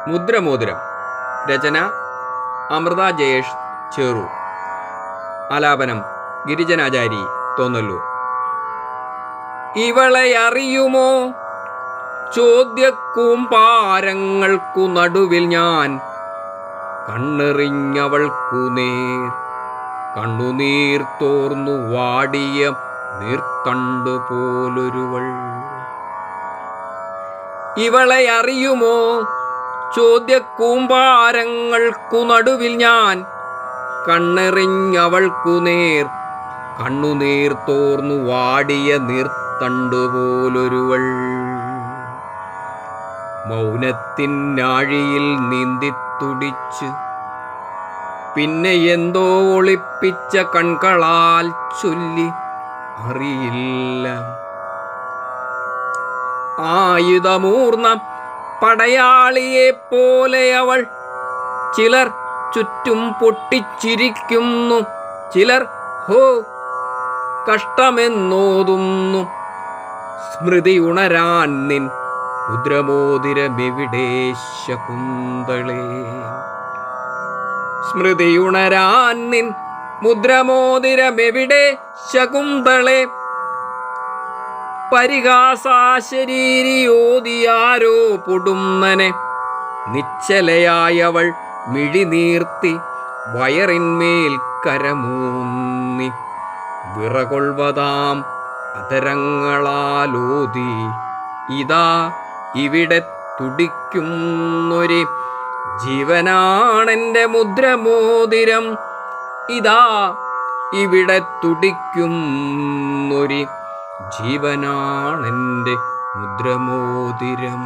മുദ്രമോതിരം. രചന അമൃത ജയേഷ് ചേറു. ആലാപനം ഗിരിജനാചാരി തോന്നല്ലൂർ. ഇവളെ അറിയുമോ? ചോദ്യക്കൂമ്പാരങ്ങൾക്കു നടുവിൽ ഞാൻ കണ്ണെറിഞ്ഞവൾക്കു നേർ കണ്ണുനീർ തോർന്നു വാടിയ നീർത്തണ്ട് പോലൊരുവൾ. ഇവളെ അറിയുമോ? ചോദ്യക്കൂമ്പാരങ്ങൾക്കു നടുവിൽ ഞാൻ കണ്ണെറിഞ്ഞവൾക്കു നേർ കണ്ണുനീർ തോർന്നു വാടിയ നീർത്തണ്ട് പോലൊരുവൾ. മൗനത്തിനാഴിയിൽ നീന്തിത്തുടിച്ച് പിന്നെ എന്തോ ഒളിപ്പിച്ച കൺകളാൽ ചൊല്ലി അറിയില്ല. ആയുധമൂർന്ന പടയാളിയെപ്പോലെ അവൾ. ചിലർ ചുറ്റും പൊട്ടിച്ചിരിക്കുന്നു, ചിലർ ഹോ കഷ്ടമെന്നോതുന്നു. സ്മൃതി ഉണരാൻ നിൻ മുദ്രമോതിരമെവിടെ ശകുന്തളേ? സ്മൃതിയുണരാൻ നിൻ മുദ്രമോതിരമെവിടെ ശകുന്തളേ? പരിഹാസാശരീരിയോതിയാരോ പൊടുന്നനെ നിശ്ചലയായവൾ മിഴിനീർത്തി വയറിന്മേൽ കരമൂന്നി വിറകൊൾവതാം അതരങ്ങളാലോതി. ഇതാ ഇവിടെ തുടിക്കുന്നൊരു ജീവനാണെൻ്റെ മുദ്രമോതിരം. ഇതാ ഇവിടെ തുടിക്കുന്നൊരു ജീവനാണെൻ്റെ മുദ്രമോതിരം.